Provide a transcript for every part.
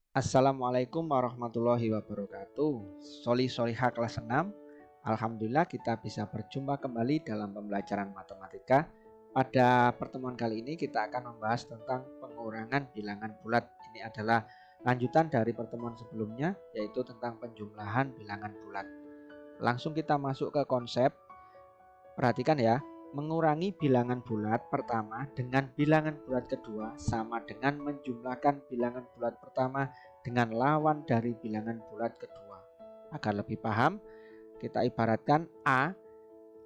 Assalamualaikum warahmatullahi wabarakatuh. Solihah kelas 6. Alhamdulillah kita bisa berjumpa kembali dalam pembelajaran matematika. Pada pertemuan kali ini kita akan membahas tentang pengurangan bilangan bulat. Ini adalah lanjutan dari pertemuan sebelumnya, yaitu tentang penjumlahan bilangan bulat. Langsung kita masuk ke konsep. Perhatikan ya, mengurangi bilangan bulat pertama dengan bilangan bulat kedua sama dengan menjumlahkan bilangan bulat pertama dengan lawan dari bilangan bulat kedua. Agar lebih paham, kita ibaratkan A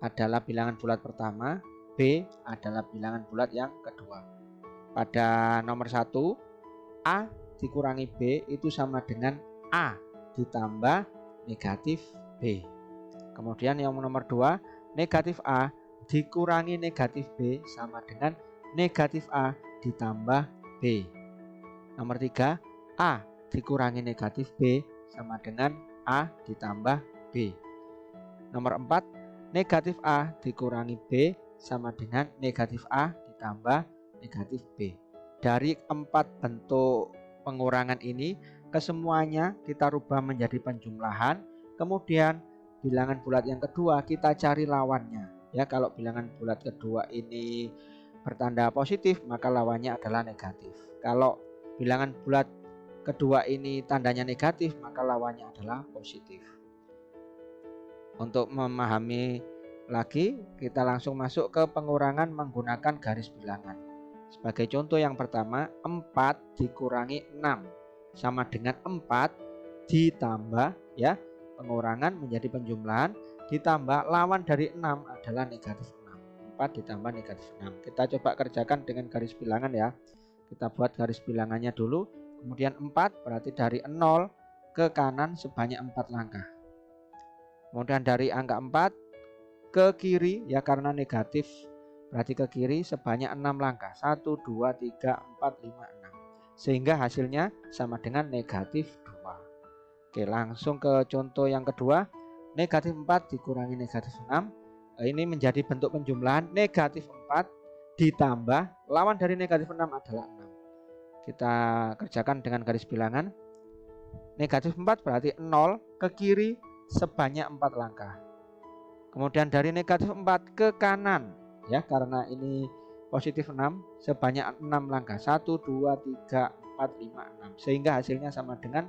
adalah bilangan bulat pertama, B adalah bilangan bulat yang kedua. Pada nomor 1, A dikurangi B itu sama dengan A ditambah negatif B. Kemudian yang nomor 2, negatif A dikurangi negatif B sama dengan negatif A ditambah B. Nomor 3, A dikurangi negatif B sama dengan A ditambah B. Nomor 4, negatif A dikurangi B sama dengan negatif A ditambah negatif B. Dari 4 bentuk pengurangan ini, kesemuanya kita rubah menjadi penjumlahan. Kemudian bilangan bulat yang kedua kita cari lawannya. Ya, kalau bilangan bulat kedua ini bertanda positif, maka lawannya adalah negatif. Kalau bilangan bulat kedua ini tandanya negatif, maka lawannya adalah positif. Untuk memahami lagi, kita langsung masuk ke pengurangan menggunakan garis bilangan. Sebagai contoh yang pertama, 4 dikurangi 6 sama dengan 4 ditambah, ya, pengurangan menjadi penjumlahan, ditambah lawan dari 6 adalah negatif 6. 4 ditambah negatif 6. Kita coba kerjakan dengan garis bilangan ya. Kita buat garis bilangannya dulu. Kemudian 4 berarti dari 0 ke kanan sebanyak 4 langkah. Kemudian dari angka 4 ke kiri, ya karena negatif berarti ke kiri sebanyak 6 langkah. 1, 2, 3, 4, 5, 6. Sehingga hasilnya sama dengan negatif 2. Oke, langsung ke contoh yang kedua. Negatif 4 dikurangi negatif 6. Ini menjadi bentuk penjumlahan. Negatif 4 ditambah lawan dari negatif 6 adalah 6. Kita kerjakan dengan garis bilangan. Negatif 4 berarti 0 ke kiri sebanyak 4 langkah. Kemudian dari negatif 4 ke kanan, ya karena ini positif 6 sebanyak 6 langkah. 1, 2, 3, 4, 5, 6. Sehingga hasilnya sama dengan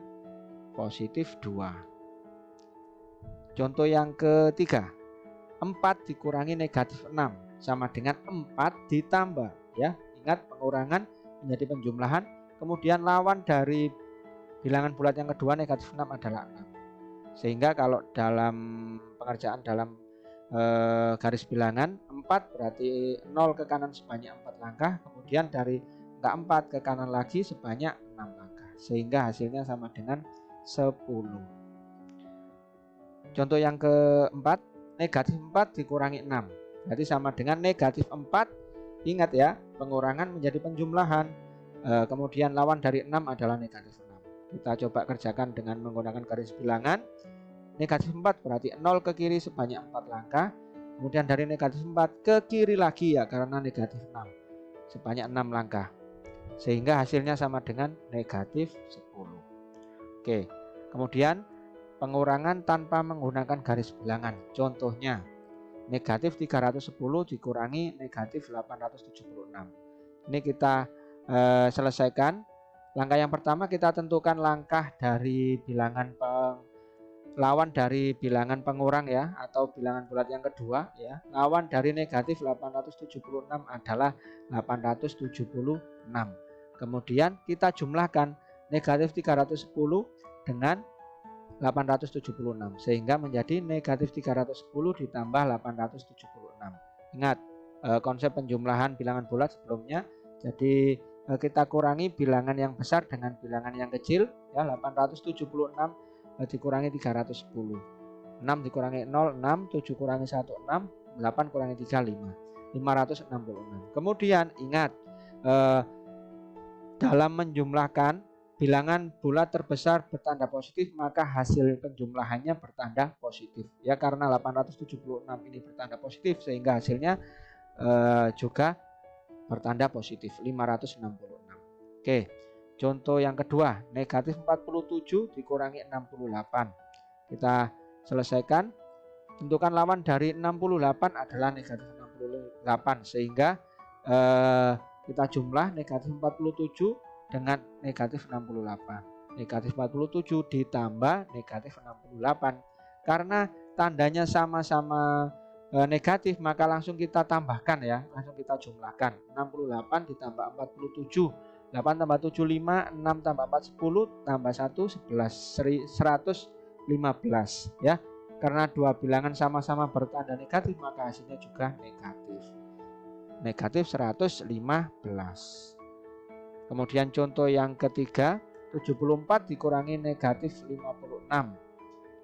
positif 2. Contoh yang ketiga, 4 dikurangi negatif 6 sama dengan 4 ditambah, ya. Ingat, pengurangan menjadi penjumlahan. Kemudian lawan dari bilangan bulat yang kedua negatif 6 adalah 6. Sehingga kalau dalam pengerjaan dalam garis bilangan, 4 berarti 0 ke kanan sebanyak 4 langkah. Kemudian dari angka 4 ke kanan lagi sebanyak 6 langkah. Sehingga hasilnya sama dengan 10. Contoh yang keempat, negatif 4 dikurangi 6 berarti sama dengan negatif 4. Ingat ya, pengurangan menjadi penjumlahan. Kemudian lawan dari 6 adalah negatif 6. Kita coba kerjakan dengan menggunakan garis bilangan. Negatif 4 berarti 0 ke kiri sebanyak 4 langkah. Kemudian dari negatif 4 ke kiri lagi, ya karena negatif 6 sebanyak 6 langkah. Sehingga hasilnya sama dengan negatif 10. Oke, kemudian pengurangan tanpa menggunakan garis bilangan. Contohnya, negatif 310 dikurangi negatif 876. Ini kita selesaikan. Langkah yang pertama kita tentukan langkah dari bilangan lawan dari bilangan pengurang, ya, atau bilangan bulat yang kedua, ya. Lawan dari negatif 876 adalah 876. Kemudian kita jumlahkan negatif 310 dengan 876 sehingga menjadi negatif 310 ditambah 876. Ingat konsep penjumlahan bilangan bulat sebelumnya. Jadi kita kurangi bilangan yang besar dengan bilangan yang kecil, ya. 876 dikurangi 310. 6 dikurangi 0, 6, 7 kurangi 1, 6, 8 kurangi 3, 5. 566. Kemudian ingat, dalam menjumlahkan bilangan bulat terbesar bertanda positif, maka hasil penjumlahannya bertanda positif. Ya, karena 876 ini bertanda positif sehingga hasilnya juga bertanda positif 566. Oke. Contoh yang kedua, negatif 47 dikurangi 68. Kita selesaikan. Tentukan lawan dari 68 adalah negatif 68. Sehingga kita jumlah negatif 47 dengan negatif 68. Negatif 47 ditambah negatif 68. Karena tandanya sama-sama negatif, maka langsung kita tambahkan ya, langsung kita jumlahkan. 68 ditambah 47, 8 tambah 7 5, 6 tambah 4 10, tambah 1 11, 115 ya. Karena dua bilangan sama-sama bertanda negatif, maka hasilnya juga negatif. Negatif 115. Kemudian contoh yang ketiga, 74 dikurangi negatif 56.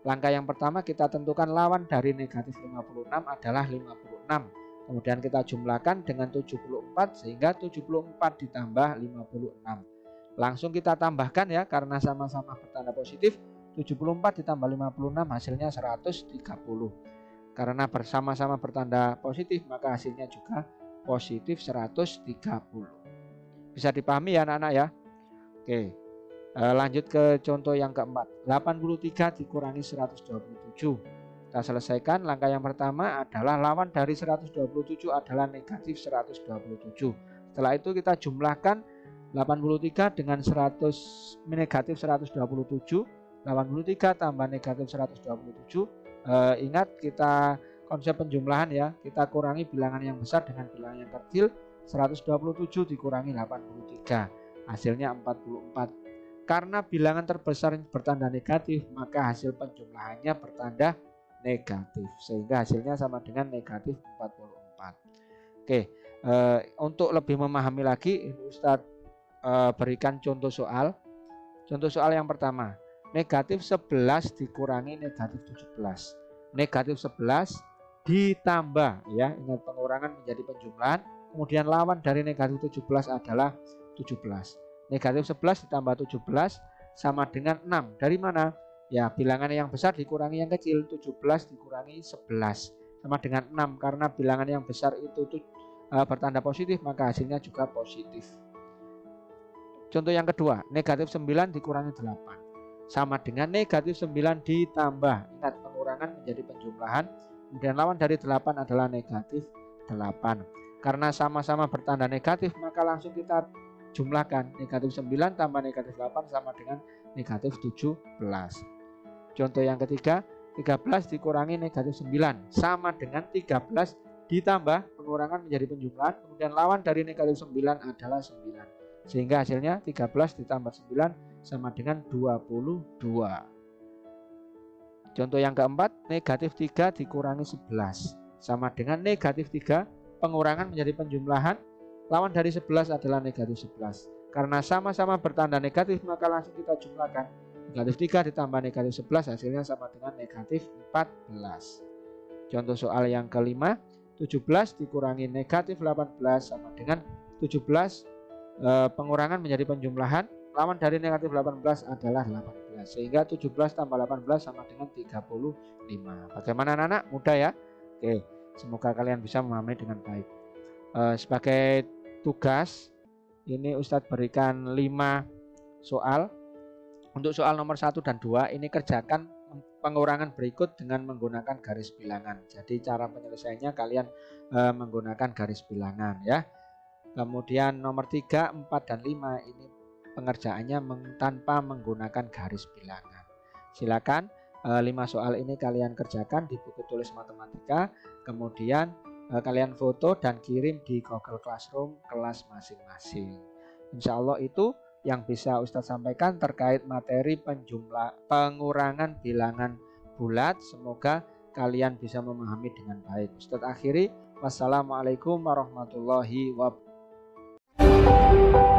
Langkah yang pertama kita tentukan lawan dari negatif 56 adalah 56. Kemudian kita jumlahkan dengan 74 sehingga 74 ditambah 56. Langsung kita tambahkan ya, karena sama-sama bertanda positif. 74 ditambah 56 hasilnya 130. Karena bersama-sama bertanda positif maka hasilnya juga positif 130. Bisa dipahami ya anak-anak ya. Oke. Lanjut ke contoh yang keempat. 83 dikurangi 127. Kita selesaikan. Langkah yang pertama adalah lawan dari 127 adalah negatif 127. Setelah itu kita jumlahkan 83 dengan negatif 127. 83 tambah negatif 127. Ingat kita konsep penjumlahan ya. Kita kurangi bilangan yang besar dengan bilangan yang kecil. 127 dikurangi 83. Hasilnya 44. Karena bilangan terbesar bertanda negatif, maka hasil penjumlahannya bertanda negatif. Sehingga hasilnya sama dengan negatif 44. Oke, untuk lebih memahami lagi, ini Ustadz berikan contoh soal. Contoh soal yang pertama, negatif 11 dikurangi negatif 17. Negatif 11 ditambah, ya, ingat pengurangan menjadi penjumlahan. Kemudian lawan dari negatif 17 adalah 17. Negatif 11 ditambah 17 sama dengan 6. Dari mana? Ya, bilangan yang besar dikurangi yang kecil. 17 dikurangi 11 sama dengan 6. Karena bilangan yang besar itu bertanda positif, maka hasilnya juga positif. Contoh yang kedua, negatif 9 dikurangi 8 sama dengan negatif 9 ditambah. Ingat, pengurangan menjadi penjumlahan. Kemudian lawan dari 8 adalah negatif 8. Karena sama-sama bertanda negatif, maka langsung kita jumlahkan. Negatif 9 tambah negatif 8 sama dengan negatif 17. Contoh yang ketiga, 13 dikurangi negatif 9 sama dengan 13 ditambah pengurangan menjadi penjumlahan. Kemudian lawan dari negatif 9 adalah 9. Sehingga hasilnya 13 ditambah 9 sama dengan 22. Contoh yang keempat, negatif 3 dikurangi 11 sama dengan negatif 3. Pengurangan menjadi penjumlahan. Lawan dari 11 adalah negatif 11. Karena sama-sama bertanda negatif, maka langsung kita jumlahkan. Negatif 3 ditambah negatif 11 hasilnya sama dengan negatif 14. Contoh soal yang kelima, 17 dikurangi negatif 18 sama dengan 17. Pengurangan menjadi penjumlahan. Lawan dari negatif 18 adalah 18. Sehingga 17 tambah 18 sama dengan 35. Bagaimana anak-anak? Mudah ya? Oke, semoga kalian bisa memahami dengan baik. Sebagai tugas, ini Ustadz berikan 5 soal. Untuk soal nomor 1 dan 2 ini kerjakan pengurangan berikut dengan menggunakan garis bilangan. Jadi cara penyelesaiannya kalian menggunakan garis bilangan ya. Kemudian nomor 3, 4 dan 5 ini pengerjaannya tanpa menggunakan garis bilangan. Silakan 5 soal ini kalian kerjakan di buku tulis matematika. Kemudian kalian foto dan kirim di Google Classroom kelas masing-masing. Insya Allah itu yang bisa Ustadz sampaikan terkait materi pengurangan bilangan bulat. Semoga kalian bisa memahami dengan baik. Ustadz akhiri, wassalamualaikum warahmatullahi wabarakatuh.